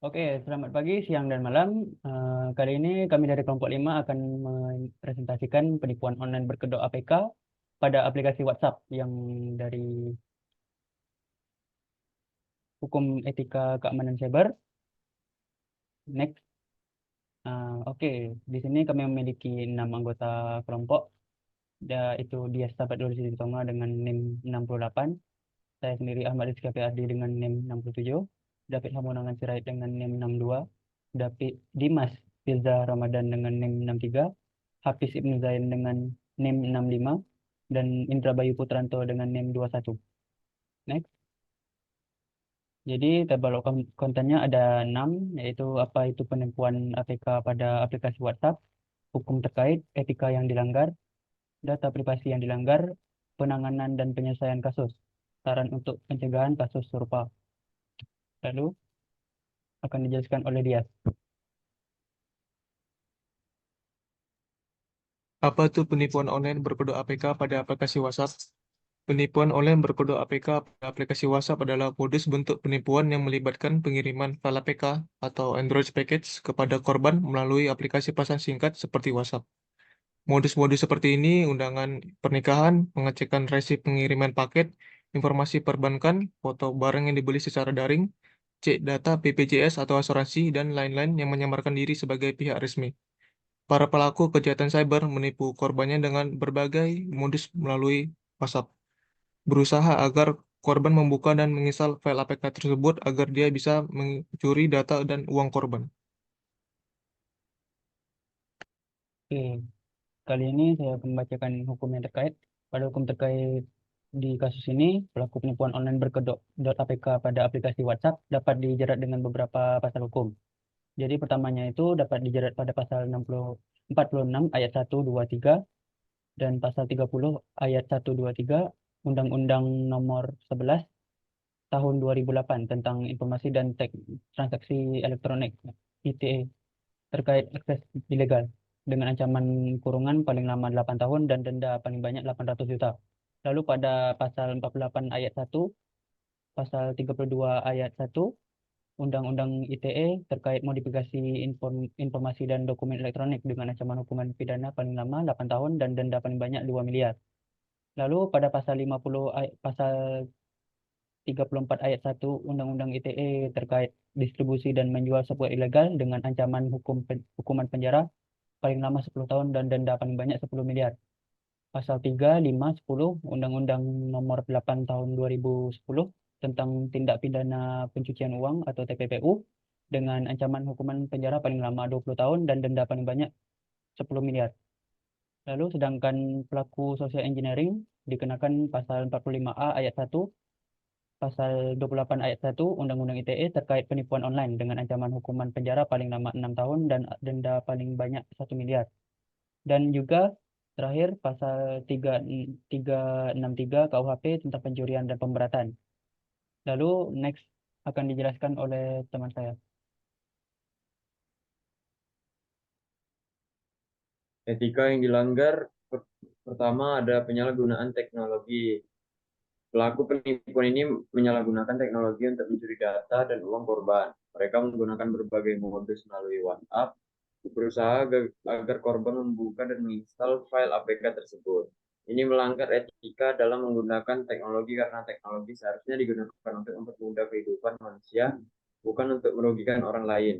Oke, selamat pagi, siang, dan malam. Kali ini kami dari kelompok 5 akan mempresentasikan penipuan online berkedok APK pada aplikasi WhatsApp yang dari Hukum Etika Keamanan Cyber. Next. Oke, di sini kami memiliki 6 anggota kelompok, yaitu Dias Sahabat Lulus Tonga dengan NIM 68, saya sendiri Ahmad Rizky Ardi dengan NIM 67, David Hamonangan Sirait dengan NIM 62, David Dimas Firza Ramadan dengan NIM 63, Hafiz Ibnu Zain dengan NIM 65, dan Indra Bayu Putranto dengan NIM 21. Next. Jadi tabel kontennya ada 6, yaitu apa itu penipuan APK pada aplikasi WhatsApp, hukum terkait, etika yang dilanggar, data privasi yang dilanggar, penanganan dan penyelesaian kasus, saran untuk pencegahan kasus serupa. Lalu akan dijelaskan oleh dia. Apa itu penipuan online berkedok APK pada aplikasi WhatsApp? Penipuan online berkedok APK pada aplikasi WhatsApp adalah modus bentuk penipuan yang melibatkan pengiriman file APK atau Android package kepada korban melalui aplikasi pesan singkat seperti WhatsApp. Modus-modus seperti ini, undangan pernikahan, pengecekan resip pengiriman paket, informasi perbankan, foto barang yang dibeli secara daring, cek data BPJS atau asuransi, dan lain-lain yang menyamarkan diri sebagai pihak resmi. Para pelaku kejahatan cyber menipu korbannya dengan berbagai modus melalui WhatsApp, berusaha agar korban membuka dan menginstal file APK tersebut agar dia bisa mencuri data dan uang korban. Oke, kali ini saya akan membacakan hukum yang terkait. Pada hukum terkait di kasus ini, pelaku penipuan online berkedok .apk pada aplikasi WhatsApp dapat dijerat dengan beberapa pasal hukum. Jadi pertamanya itu dapat dijerat pada pasal 46 ayat 1, 2, 3 dan pasal 30 ayat 1, 2, 3 Undang-Undang Nomor 11 Tahun 2008 tentang Informasi dan Transaksi Elektronik ITE terkait akses ilegal dengan ancaman kurungan paling lama 8 tahun dan denda paling banyak 800 juta. Lalu pada pasal 48 ayat 1, pasal 32 ayat 1 Undang-Undang ITE terkait modifikasi informasi dan dokumen elektronik dengan ancaman hukuman pidana paling lama 8 tahun dan denda paling banyak 2 miliar. Lalu pada pasal 50 pasal 34 ayat 1 Undang-Undang ITE terkait distribusi dan menjual sebuah ilegal dengan ancaman hukuman penjara paling lama 10 tahun dan denda paling banyak 10 miliar. Pasal 3, 5, 10 Undang-Undang Nomor 8 Tahun 2010 tentang tindak pidana pencucian uang atau TPPU dengan ancaman hukuman penjara paling lama 20 tahun dan denda paling banyak 10 miliar. Lalu sedangkan pelaku social engineering dikenakan pasal 45A ayat 1, pasal 28 ayat 1 Undang-Undang ITE terkait penipuan online dengan ancaman hukuman penjara paling lama 6 tahun dan denda paling banyak 1 miliar. Dan juga terakhir pasal 363 KUHP tentang pencurian dan pemberatan. Lalu next akan dijelaskan oleh teman saya. Etika yang dilanggar pertama ada penyalahgunaan teknologi. Pelaku penipuan ini menyalahgunakan teknologi untuk mencuri data dan uang korban. Mereka menggunakan berbagai modus melalui WhatsApp, berusaha agar korban membuka dan menginstal file APK tersebut. Ini melanggar etika dalam menggunakan teknologi karena teknologi seharusnya digunakan untuk mempermudah kehidupan manusia, bukan untuk merugikan orang lain.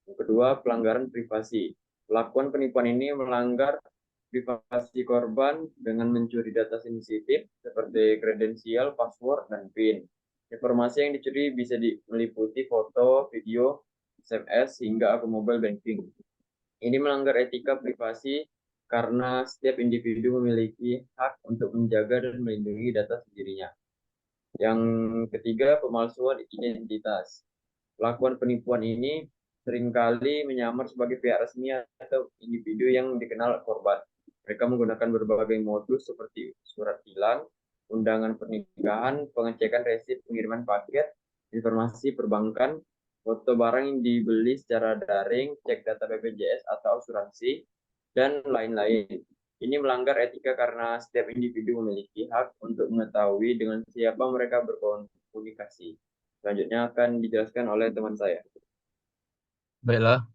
Yang kedua, pelanggaran privasi. Pelakuan penipuan ini melanggar privasi korban dengan mencuri data sensitif seperti kredensial, password, dan PIN. Informasi yang dicuri bisa meliputi foto, video, SMS, hingga akun mobile banking. Ini melanggar etika privasi karena setiap individu memiliki hak untuk menjaga dan melindungi data sendirinya. Yang ketiga, pemalsuan identitas. Pelakuan penipuan ini seringkali menyamar sebagai pihak resmi atau individu yang dikenal korban. Mereka menggunakan berbagai modus seperti surat tilang, undangan pernikahan, pengecekan resip pengiriman paket, informasi perbankan, foto barang yang dibeli secara daring, cek data BPJS atau asuransi, dan lain-lain. Ini melanggar etika karena setiap individu memiliki hak untuk mengetahui dengan siapa mereka berkomunikasi. Selanjutnya akan dijelaskan oleh teman saya. Baiklah,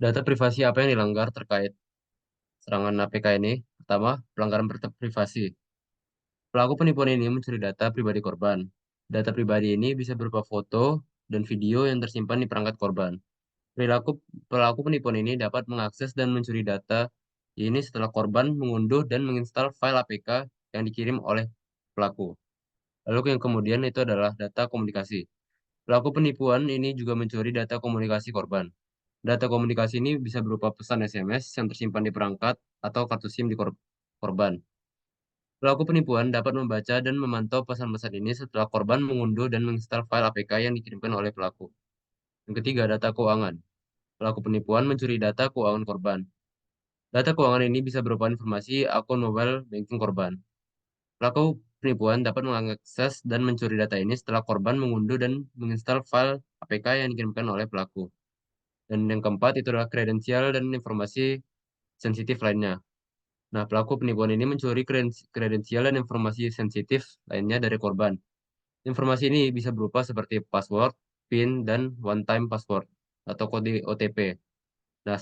data privasi apa yang dilanggar terkait serangan APK ini? Pertama, pelanggaran privasi. Pelaku penipuan ini mencuri data pribadi korban. Data pribadi ini bisa berupa foto dan video yang tersimpan di perangkat korban. Perilaku pelaku penipuan ini dapat mengakses dan mencuri data ini setelah korban mengunduh dan menginstal file APK yang dikirim oleh pelaku. Lalu yang kemudian itu adalah data komunikasi. Pelaku penipuan ini juga mencuri data komunikasi korban. Data komunikasi ini bisa berupa pesan SMS yang tersimpan di perangkat atau kartu SIM di korban. Pelaku penipuan dapat membaca dan memantau pesan-pesan ini setelah korban mengunduh dan menginstal file APK yang dikirimkan oleh pelaku. Yang ketiga, data keuangan. Pelaku penipuan mencuri data keuangan korban. Data keuangan ini bisa berupa informasi akun mobile banking korban. Pelaku penipuan dapat mengakses dan mencuri data ini setelah korban mengunduh dan menginstal file APK yang dikirimkan oleh pelaku. Dan yang keempat itu adalah kredensial dan informasi sensitif lainnya. Nah, pelaku penipuan ini mencuri kredensial dan informasi sensitif lainnya dari korban. Informasi ini bisa berupa seperti password, PIN, dan one-time password atau kode OTP. Nah,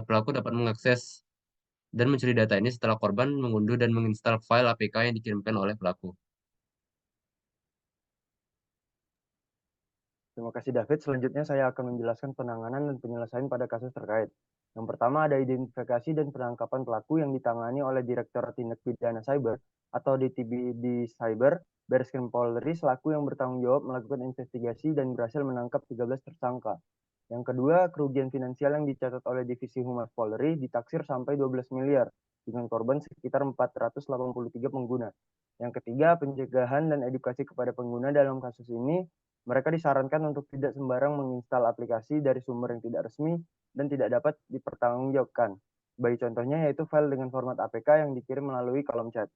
pelaku dapat mengakses dan mencuri data ini setelah korban mengunduh dan menginstal file APK yang dikirimkan oleh pelaku. Terima kasih David. Selanjutnya saya akan menjelaskan penanganan dan penyelesaian pada kasus terkait. Yang pertama ada identifikasi dan penangkapan pelaku yang ditangani oleh Direktorat Tindak Pidana Cyber atau DTPD Cyber, Barreskrim Polri selaku yang bertanggung jawab melakukan investigasi dan berhasil menangkap 13 tersangka. Yang kedua, kerugian finansial yang dicatat oleh Divisi Humas Polri ditaksir sampai 12 miliar dengan korban sekitar 483 pengguna. Yang ketiga, pencegahan dan edukasi kepada pengguna dalam kasus ini mereka disarankan untuk tidak sembarang menginstal aplikasi dari sumber yang tidak resmi dan tidak dapat dipertanggungjawabkan. Sebagai contohnya yaitu file dengan format APK yang dikirim melalui kolom chat.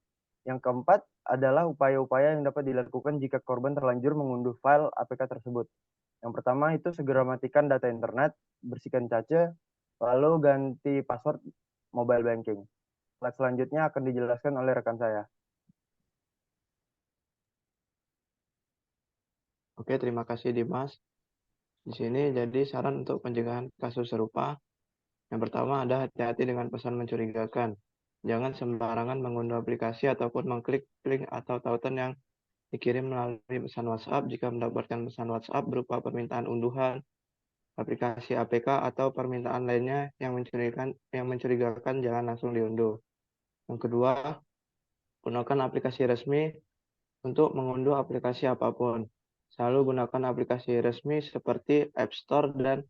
Yang keempat adalah upaya-upaya yang dapat dilakukan jika korban terlanjur mengunduh file APK tersebut. Yang pertama itu segera matikan data internet, bersihkan cache, lalu ganti password mobile banking. Slide selanjutnya akan dijelaskan oleh rekan saya. Oke, terima kasih Dimas. Di sini jadi saran untuk pencegahan kasus serupa. Yang pertama ada hati-hati dengan pesan mencurigakan. Jangan sembarangan mengunduh aplikasi ataupun mengklik link atau tautan yang dikirim melalui pesan WhatsApp jika mendapatkan pesan WhatsApp berupa permintaan unduhan, aplikasi APK atau permintaan lainnya yang mencurigakan jangan langsung diunduh. Yang kedua, gunakan aplikasi resmi untuk mengunduh aplikasi apapun. Selalu gunakan aplikasi resmi seperti App Store dan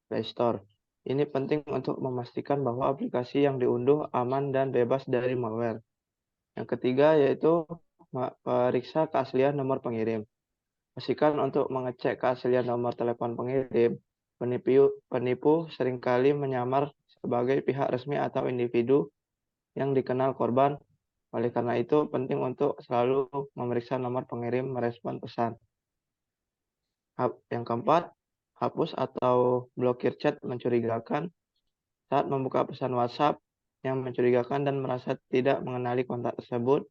Play Store. Ini penting untuk memastikan bahwa aplikasi yang diunduh aman dan bebas dari malware. Yang ketiga yaitu periksa keaslian nomor pengirim. Pastikan untuk mengecek keaslian nomor telepon pengirim. Penipu seringkali menyamar sebagai pihak resmi atau individu yang dikenal korban. Oleh karena itu, penting untuk selalu memeriksa nomor pengirim merespon pesan. Yang keempat, hapus atau blokir chat mencurigakan. Saat membuka pesan WhatsApp yang mencurigakan dan merasa tidak mengenali kontak tersebut,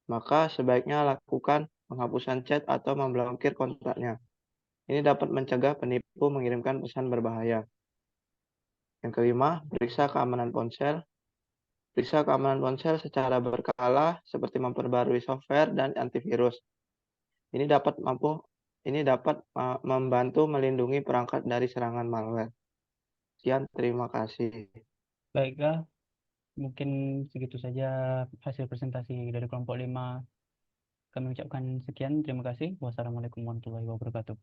maka sebaiknya lakukan penghapusan chat atau memblokir kontaknya. Ini dapat mencegah penipu mengirimkan pesan berbahaya. Yang kelima, periksa keamanan ponsel. Periksa keamanan ponsel secara berkala seperti memperbarui software dan antivirus. Ini dapat membantu melindungi perangkat dari serangan malware. Sekian, terima kasih. Baiklah, mungkin segitu saja hasil presentasi dari kelompok 5. Kami ucapkan sekian, terima kasih. Wassalamualaikum warahmatullahi wabarakatuh.